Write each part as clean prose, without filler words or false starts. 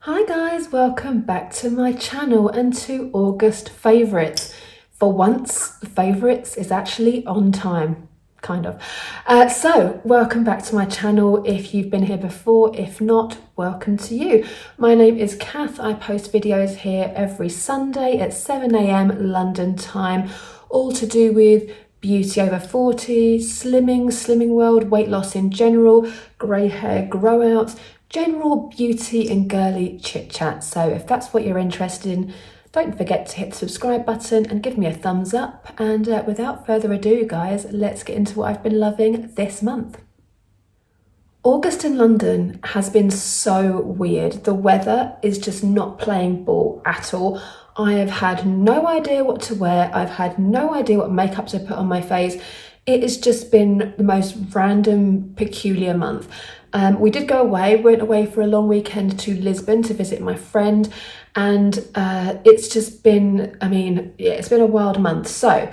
Hi guys, welcome back to my channel and to August favourites. For once, favourites is actually on time, kind of. So, welcome back to my channel if you've been here before. If not, welcome to you. My name is Kath. I post videos here every Sunday at 7 AM London time, all to do with beauty over 40, slimming world, weight loss in general, grey hair, grow outs, general beauty and girly chit chat. So if that's what you're interested in, don't forget to hit the subscribe button and give me a thumbs up. And without further ado, guys, let's get into what I've been loving this month. August in London has been so weird. The weather is just not playing ball at all. I have had no idea what to wear. I've had no idea what makeup to put on my face. It has just been the most random, peculiar month. We did go away, went away for a long weekend to Lisbon to visit my friend, and it's just been, it's been a wild month. So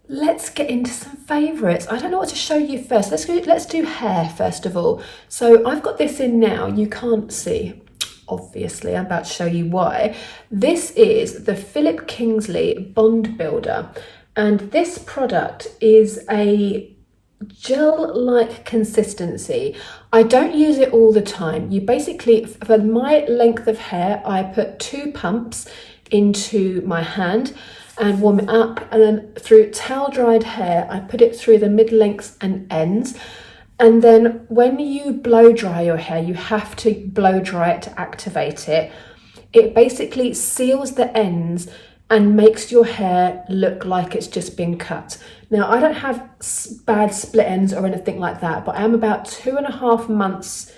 let's get into some favourites. I don't know what to show you first. Let's do hair first of all. So I've got this in now. You can't see, obviously. I'm about to show you why. This is the Philip Kingsley Bond Builder, and this product is a gel-like consistency. I don't use it all the time. You basically, for my length of hair, I put 2 pumps into my hand and warm it up, and then through towel dried hair I put it through the mid lengths and ends. And then when you blow dry your hair, you have to blow dry it to activate it. It basically seals the ends and makes your hair look like it's just been cut. Now, I don't have bad split ends or anything like that, but I am about 2.5 months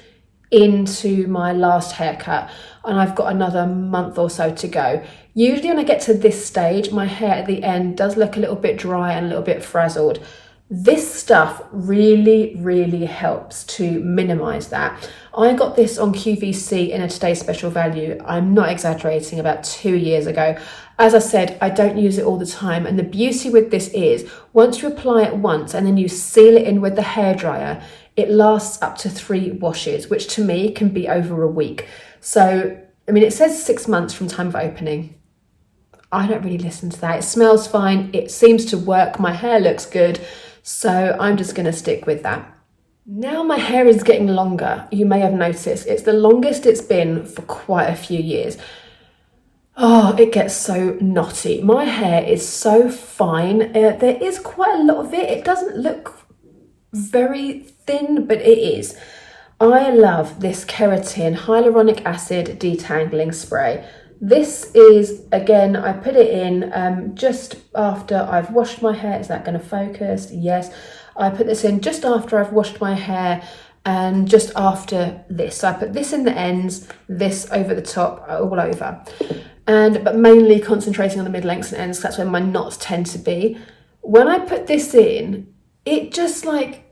into my last haircut, and I've got another month or so to go. Usually when I get to this stage, my hair at the end does look a little bit dry and a little bit frazzled. This stuff really helps to minimize that. I got this on QVC in a Today's Special Value. I'm not exaggerating, about 2 years ago. As I said, I don't use it all the time, and the beauty with this is once you apply it once and then you seal it in with the hairdryer, it lasts up to 3 washes, which to me can be over a week. So, it says 6 months from time of opening. I don't really listen to that. It smells fine. It seems to work. My hair looks good. So I'm just going to stick with that. Now my hair is getting longer. You may have noticed it's the longest it's been for quite a few years. Oh, it gets so knotty. My hair is so fine. There is quite a lot of it. It doesn't look very thin, but it is. I love this Kerotin Hyaluronic Acid Detangling Spray. This is, again, I put it in just after I've washed my hair. Is that going to focus? Yes. I put this in just after I've washed my hair and just after this. So I put this in the ends, this over the top, all over. But mainly concentrating on the mid-lengths and ends, that's where my knots tend to be. When I put this in, it just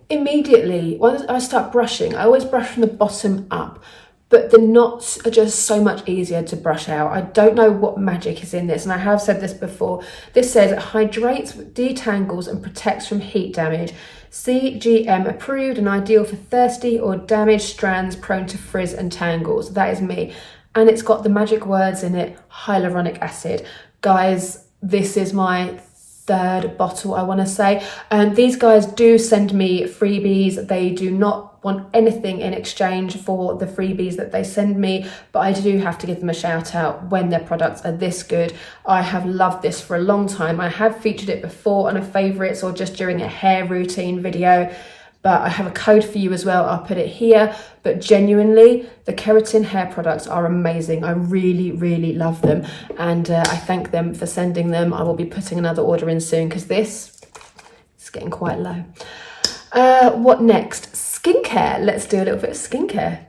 immediately, when I start brushing, I always brush from the bottom up, but the knots are just so much easier to brush out. I don't know what magic is in this, and I have said this before. This says it hydrates, detangles and protects from heat damage. CGM approved and ideal for thirsty or damaged strands prone to frizz and tangles. That is me. And it's got the magic words in it, hyaluronic acid. Guys, this is my 3rd bottle, I want to say. And these guys do send me freebies. They do not want anything in exchange for the freebies that they send me, but I do have to give them a shout out when their products are this good. I have loved this for a long time. I have featured it before on a favourites or just during a hair routine video, but I have a code for you as well. I'll put it here. But genuinely, the Keratin hair products are amazing. I really love them. And I thank them for sending them. I will be putting another order in soon because this is getting quite low. What next? Skincare. Let's do a little bit of skincare.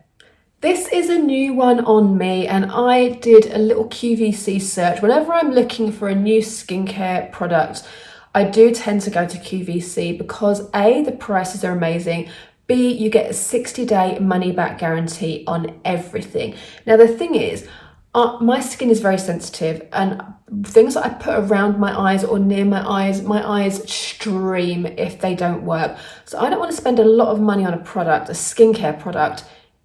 This is a new one on me, and I did a little QVC search. Whenever I'm looking for a new skincare product, I do tend to go to QVC because A, the prices are amazing. B, you get a 60-day money-back guarantee on everything. Now, the thing is, my skin is very sensitive, and things that I put around my eyes or near my eyes stream if they don't work. So I don't want to spend a lot of money on a product, a skincare product,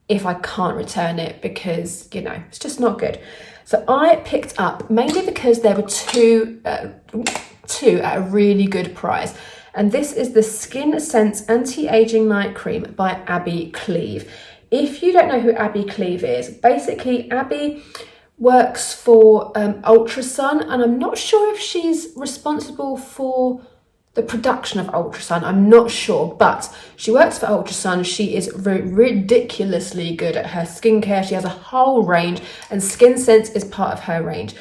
if I can't return it because, you know, it's just not good. So I picked up, mainly because there were two at a really good price. And this is the Skin Sense Anti-Aging Night Cream by Abby Cleve. If you don't know who Abby Cleve is, basically Abby works for Ultrasun, and I'm not sure if she's responsible for the production of Ultrasun, I'm not sure, but she works for Ultrasun. She is ridiculously good at her skincare. She has a whole range, and Skin Sense is part of her range.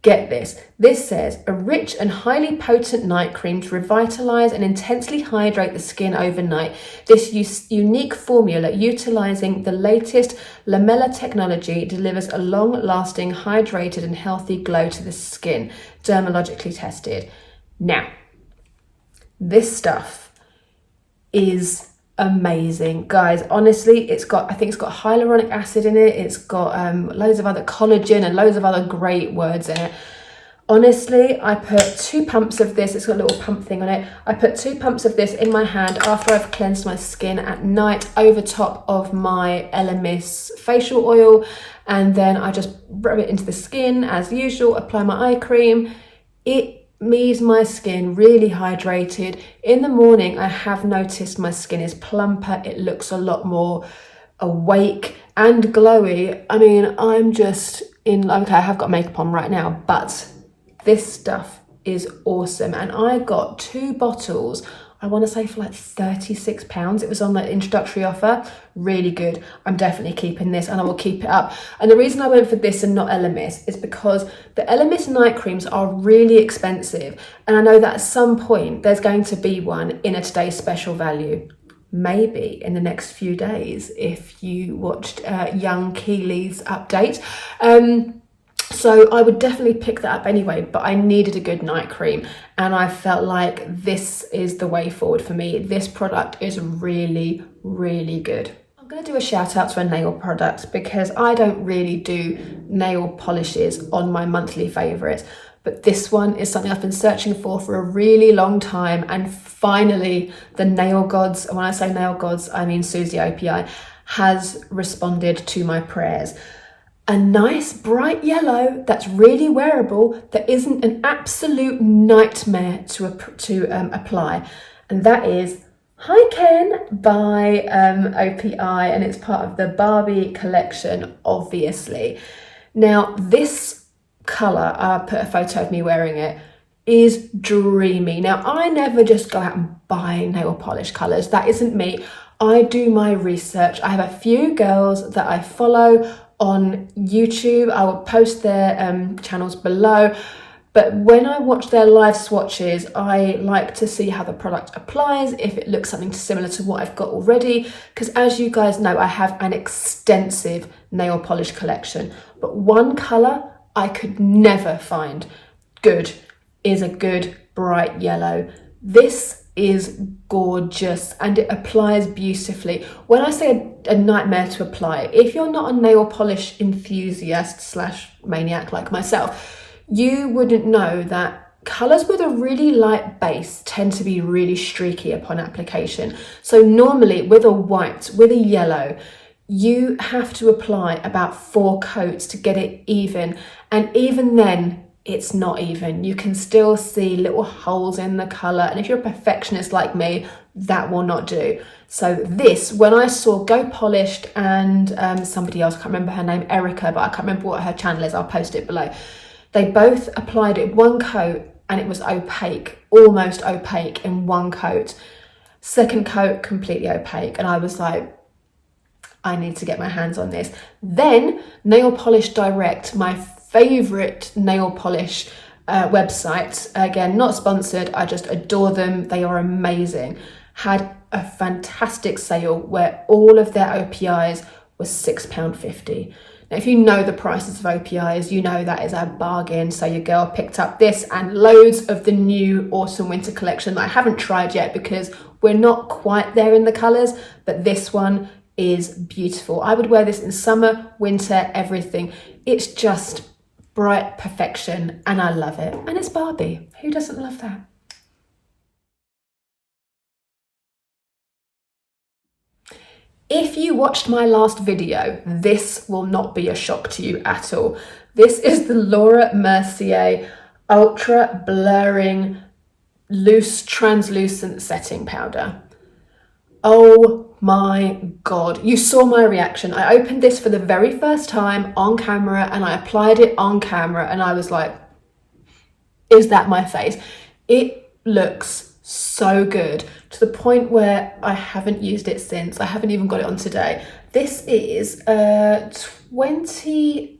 Get this. This says a rich and highly potent night cream to revitalize and intensely hydrate the skin overnight. This unique formula, utilizing the latest lamella technology, delivers a long-lasting, hydrated and healthy glow to the skin, dermatologically tested. Now, this stuff is amazing, guys. Honestly, I think it's got hyaluronic acid in it. It's got loads of other collagen and loads of other great words in it. Honestly, I put 2 pumps of this. It's got a little pump thing on it. I put 2 pumps of this in my hand after I've cleansed my skin at night over top of my Elemis facial oil, and then I just rub it into the skin as usual, apply my eye cream. It leaves my skin really hydrated. In the morning, I have noticed my skin is plumper. It looks a lot more awake and glowy. I mean, I'm just okay, I have got makeup on right now, but this stuff is awesome. And I got 2 bottles, I want to say for like £36. It was on the introductory offer. Really good. I'm definitely keeping this, and I will keep it up. And the reason I went for this and not Elemis is because the Elemis night creams are really expensive. And I know that at some point there's going to be one in a today's special value. Maybe in the next few days, if you watched young Keely's update. So I would definitely pick that up anyway, but I needed a good night cream, and I felt like this is the way forward for me. This product is really, really good. I'm going to do a shout out to a nail product because I don't really do nail polishes on my monthly favourites, but this one is something I've been searching for a really long time, and finally the nail gods, and when I say nail gods, I mean Susie OPI, has responded to my prayers. A nice bright yellow that's really wearable, that isn't an absolute nightmare to apply, and that is Hi Ken by OPI, and it's part of the Barbie collection, obviously. Now this colour, I put a photo of me wearing it, is dreamy. Now I never just go out and buy nail polish colours, that isn't me. I do my research. I have a few girls that I follow on YouTube. I will post their channels below, but when I watch their live swatches, I like to see how the product applies, if it looks something similar to what I've got already, because as you guys know, I have an extensive nail polish collection, but one colour I could never find good is a good bright yellow. This is gorgeous and it applies beautifully. When I say a nightmare to apply, if you're not a nail polish enthusiast / maniac like myself, you wouldn't know that colours with a really light base tend to be really streaky upon application. So normally with a white, with a yellow, you have to apply about 4 coats to get it even, and even then it's not even. You can still see little holes in the colour, and if you're a perfectionist like me, that will not do. So this, when I saw Go Polished and somebody else, I can't remember her name, Erica, but I can't remember what her channel is, I'll post it below. They both applied it 1 coat and it was opaque, almost opaque in 1 coat. 2nd coat, completely opaque, and I was like, I need to get my hands on this. Then Nail Polish Direct, my favourite nail polish website, again not sponsored, I just adore them, they are amazing, had a fantastic sale where all of their OPIs was £6.50. Now if you know the prices of OPIs, you know that is a bargain. So your girl picked up this and loads of the new autumn winter collection that I haven't tried yet because we're not quite there in the colours, but this one is beautiful. I would wear this in summer, winter, everything. It's just bright perfection and I love it. And it's Barbie. Who doesn't love that? If you watched my last video, this will not be a shock to you at all. This is the Laura Mercier Ultra Blurring Loose Translucent Setting Powder. Oh my God, you saw my reaction. I opened this for the very first time on camera and I applied it on camera and I was like, is that my face? It looks so good to the point where I haven't used it since. I haven't even got it on today. This is 20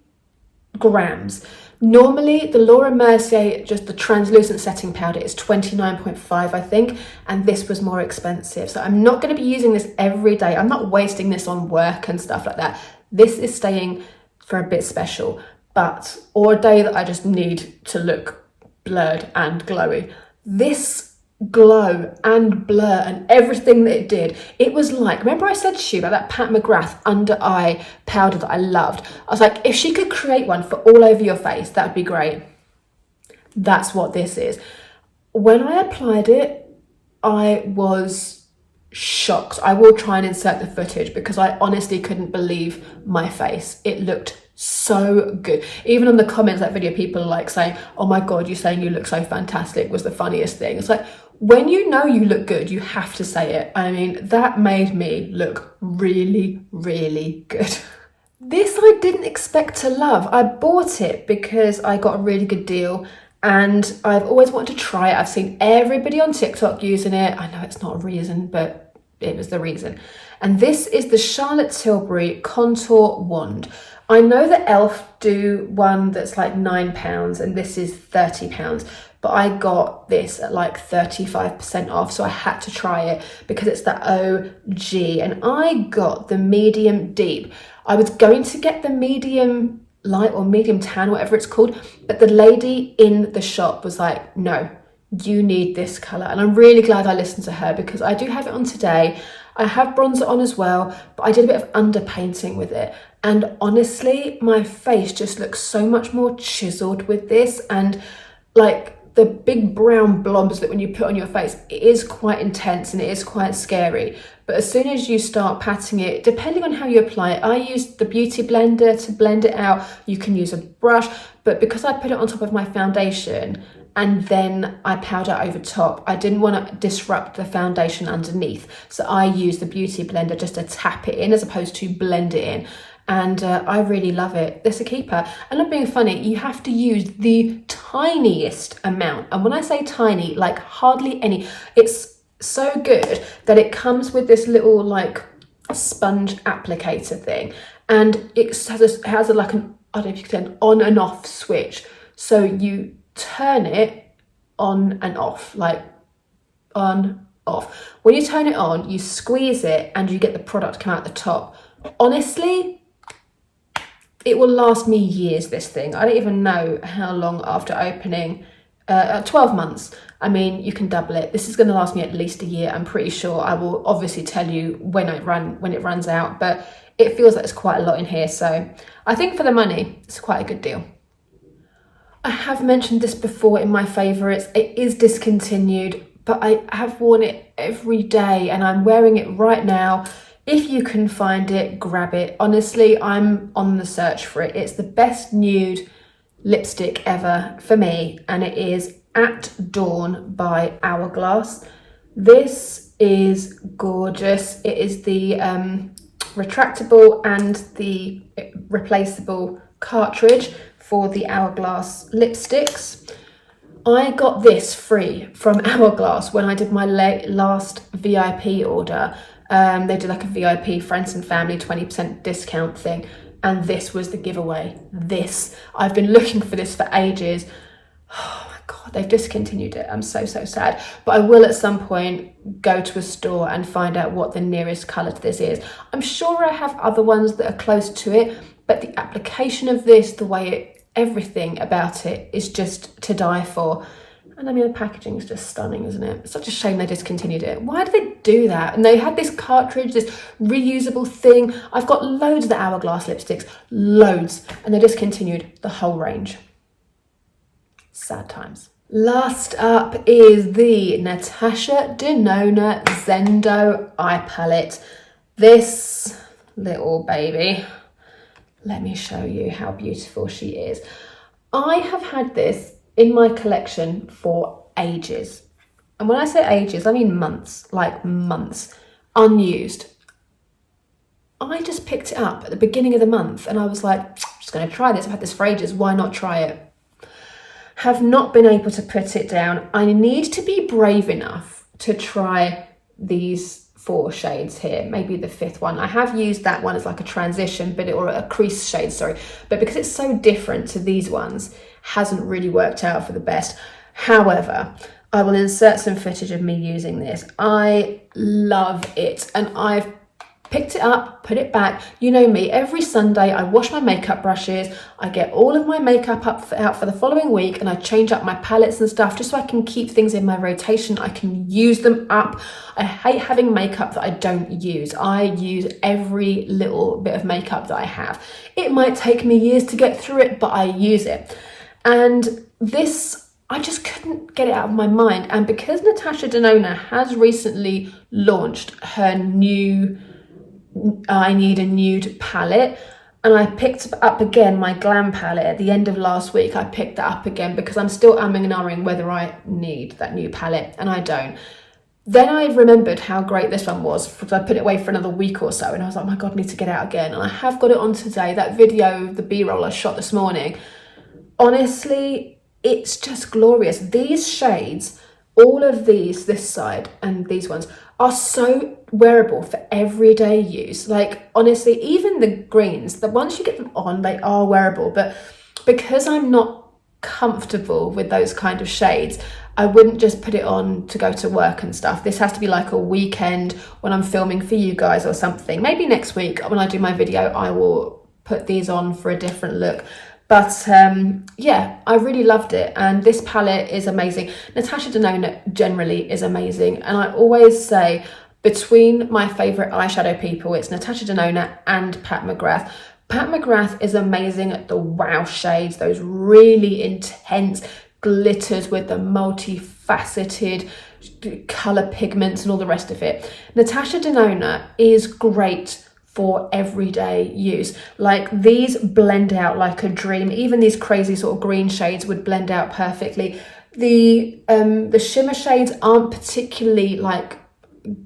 grams. Normally the Laura Mercier, just the translucent setting powder, is 29.5 I think, and this was more expensive. So I'm not going to be using this every day. I'm not wasting this on work and stuff like that. This is staying for a bit special, but or a day that I just need to look blurred and glowy. This glow and blur and everything that it did, it was like, remember I said to you about that Pat McGrath under eye powder that I loved? I was like, if she could create one for all over your face, that would be great. That's what this is. When I applied it, I was shocked. I will try and insert the footage because I honestly couldn't believe my face. It looked so good. Even on the comments of that video, people are like saying, oh my God, you saying you look so fantastic was the funniest thing. It's like, when you know you look good, you have to say it. I mean, that made me look really, really good. This I didn't expect to love. I bought it because I got a really good deal and I've always wanted to try it. I've seen everybody on TikTok using it. I know it's not a reason, but it was the reason. And this is the Charlotte Tilbury Contour Wand. I know that e.l.f. do one that's like £9 and this is £30, but I got this at like 35% off, so I had to try it because it's the OG, and I got the medium deep. I was going to get the medium light or medium tan, whatever it's called, but the lady in the shop was like, no, you need this colour. And I'm really glad I listened to her because I do have it on today. I have bronzer on as well, but I did a bit of underpainting with it. And honestly, my face just looks so much more chiseled with this, and like the big brown blobs that when you put on your face, it is quite intense and it is quite scary. But as soon as you start patting it, depending on how you apply it, I use the beauty blender to blend it out. You can use a brush, but because I put it on top of my foundation and then I powder over top, I didn't want to disrupt the foundation underneath. So I use the beauty blender just to tap it in as opposed to blend it in. And I really love it. It's a keeper. And not being funny, you have to use the tiniest amount. And when I say tiny, like hardly any. It's so good that it comes with this little like sponge applicator thing. And it has like an, I don't know if you can say, an on and off switch. So you turn it on and off, like on, off. When you turn it on, you squeeze it and you get the product come out the top. Honestly, it will last me years, this thing. I don't even know how long after opening. 12 months. I mean, you can double it. This is going to last me at least a year. I'm pretty sure. I will obviously tell you when it runs out, but it feels like there's quite a lot in here. So I think for the money, it's quite a good deal. I have mentioned this before in my favourites. It is discontinued, but I have worn it every day and I'm wearing it right now. If you can find it, grab it. Honestly, I'm on the search for it. It's the best nude lipstick ever for me, and it is At Dawn by Hourglass. This is gorgeous. It is the retractable and the replaceable cartridge for the Hourglass lipsticks. I got this free from Hourglass when I did my last VIP order. They did like a VIP friends and family 20% discount thing, and this was the giveaway. This, I've been looking for this for ages. Oh my God, they've discontinued it. I'm so sad, but I will at some point go to a store and find out what the nearest colour to this is. I'm sure I have other ones that are close to it, but the application of this, the way it, everything about it is just to die for. And I mean, the packaging is just stunning, isn't it? It's such a shame they discontinued it. Why did they do that? And they had this cartridge, this reusable thing. I've got loads of the Hourglass lipsticks, loads, and they discontinued the whole range. Sad times. Last up is the Natasha Denona Zendo eye palette. This little baby, let me show you how beautiful she is. I have had this in my collection for ages. And when I say ages, I mean months, like months, unused. I just picked it up at the beginning of the month and I was like, I'm just going to try this. I've had this for ages. Why not try it? Have not been able to put it down. I need to be brave enough to try these 4 shades here, maybe the 5th one. I have used that one as like a transition, or a crease shade, sorry. But because it's so different to these ones, hasn't really worked out for the best. However, I will insert some footage of me using this. I love it, and I've picked it up, put it back. You know me, every Sunday I wash my makeup brushes, I get all of my makeup out for the following week, and I change up my palettes and stuff just so I can keep things in my rotation. I can use them up. I hate having makeup that I don't use. I use every little bit of makeup that I have. It might take me years to get through it, but I use it. And this, I just couldn't get it out of my mind. And because Natasha Denona has recently launched her new I Need a Nude palette, and I picked up again my Glam palette at the end of last week. I picked that up again because I'm still umming and ahhing whether I need that new palette, and I don't. Then I remembered how great this one was because I put it away for another week or so, and I was like, oh my God, I need to get it out again. And I have got it on today. That video, the B-roll I shot this morning, honestly, it's just glorious. These shades, all of these, this side and these ones, are so wearable for everyday use. Like, honestly, even the greens, the once you get them on, they are wearable. But because I'm not comfortable with those kind of shades, I wouldn't just put it on to go to work and stuff. This has to be like a weekend when I'm filming for you guys or something. Maybe next week when I do my video, I will put these on for a different look. But yeah, I really loved it, and this palette is amazing. Natasha Denona generally is amazing, and I always say between my favourite eyeshadow people, it's Natasha Denona and Pat McGrath. Pat McGrath is amazing at the wow shades, those really intense glitters with the multifaceted colour pigments and all the rest of it. Natasha Denona is great for everyday use. Like, these blend out like a dream. Even these crazy sort of green shades would blend out perfectly. The shimmer shades aren't particularly like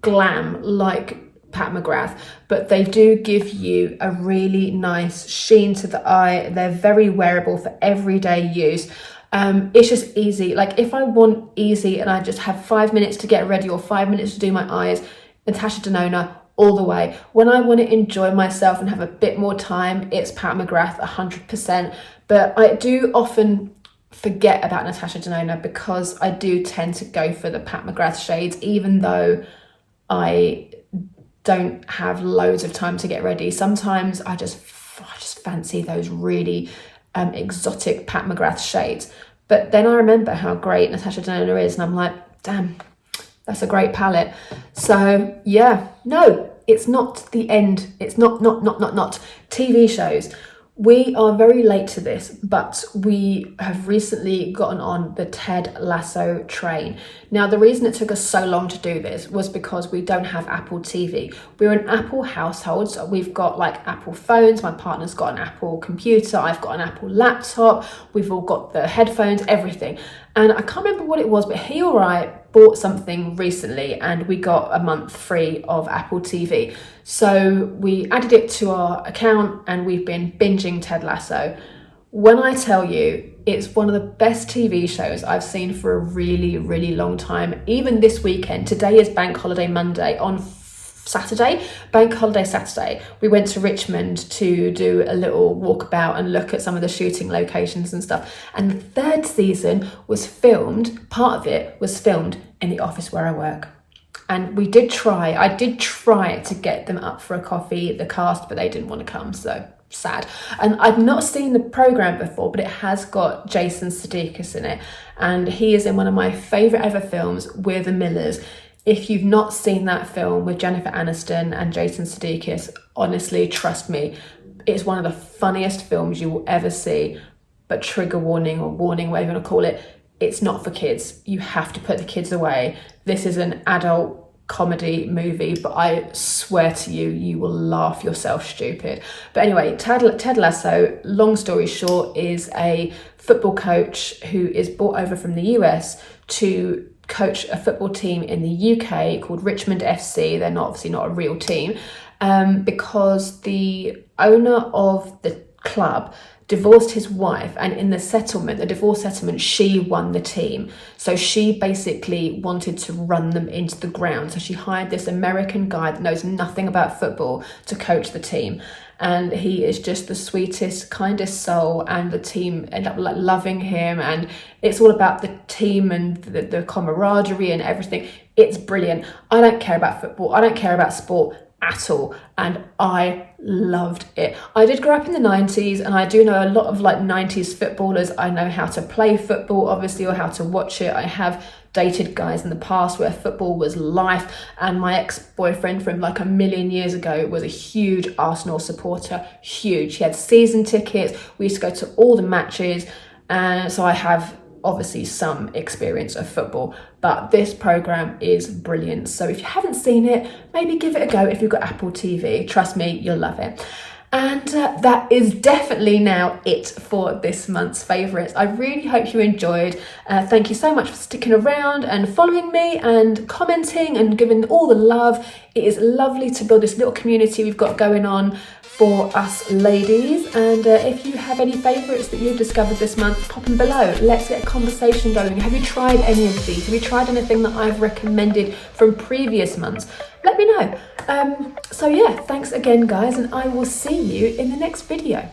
glam like Pat McGrath, but they do give you a really nice sheen to the eye. They're very wearable for everyday use. It's just easy. Like, if I want easy and I just have 5 minutes to get ready or 5 minutes to do my eyes, Natasha Denona all the way. When I want to enjoy myself and have a bit more time, it's Pat McGrath 100%. But I do often forget about Natasha Denona because I do tend to go for the Pat McGrath shades, even though I don't have loads of time to get ready. Sometimes I just fancy those really exotic Pat McGrath shades. But then I remember how great Natasha Denona is, and I'm like, damn, that's a great palette. So yeah, no, it's not the end. It's not TV shows. We are very late to this, but we have recently gotten on the Ted Lasso train. Now, the reason it took us so long to do this was because we don't have Apple TV. We're an Apple household, so we've got like Apple phones. My partner's got an Apple computer. I've got an Apple laptop. We've all got the headphones, everything. And I can't remember what it was, but he or I bought something recently and we got a month free of Apple TV. So we added it to our account and we've been binging Ted Lasso. When I tell you, it's one of the best TV shows I've seen for a really, really long time. Even this weekend, today is Bank Holiday Monday. On Saturday, Bank Holiday Saturday, we went to Richmond to do a little walkabout and look at some of the shooting locations and stuff. And the third season was filmed, part of it was filmed in the office where I work. And I did try to get them up for a coffee, the cast, but they didn't want to come, so sad. And I've not seen the programme before, but it has got Jason Sudeikis in it. And he is in one of my favourite ever films, We're the Millers. If you've not seen that film with Jennifer Aniston and Jason Sudeikis, honestly, trust me, it's one of the funniest films you will ever see. But trigger warning or warning, whatever you want to call it, it's not for kids. You have to put the kids away. This is an adult comedy movie, but I swear to you, you will laugh yourself stupid. But anyway, Ted Lasso, long story short, is a football coach who is brought over from the US to coach a football team in the UK called Richmond FC. They're obviously not a real team, because the owner of the club divorced his wife, and in the divorce settlement, she won the team. So she basically wanted to run them into the ground. So she hired this American guy that knows nothing about football to coach the team. And he is just the sweetest, kindest soul, and the team end up like loving him. And it's all about the team and the camaraderie and everything. It's brilliant. I don't care about football. I don't care about sport at all, and I loved it. I did grow up in the 90s, and I do know a lot of like 90s footballers. I know how to play football, obviously, or how to watch it. I have dated guys in the past where football was life, and my ex-boyfriend from like a million years ago was a huge Arsenal supporter, huge. He had season tickets. We used to go to all the matches, and so I have obviously some experience of football, but this program is brilliant. So if you haven't seen it, maybe give it a go if you've got Apple TV. Trust me, you'll love it. And that is definitely now it for this month's favourites. I really hope you enjoyed. Thank you so much for sticking around and following me and commenting and giving all the love. It is lovely to build this little community we've got going on for us ladies. And if you have any favourites that you've discovered this month, pop them below. Let's get a conversation going. Have you tried any of these? Have you tried anything that I've recommended from previous months? Let me know. So yeah, thanks again guys, and I will see you in the next video.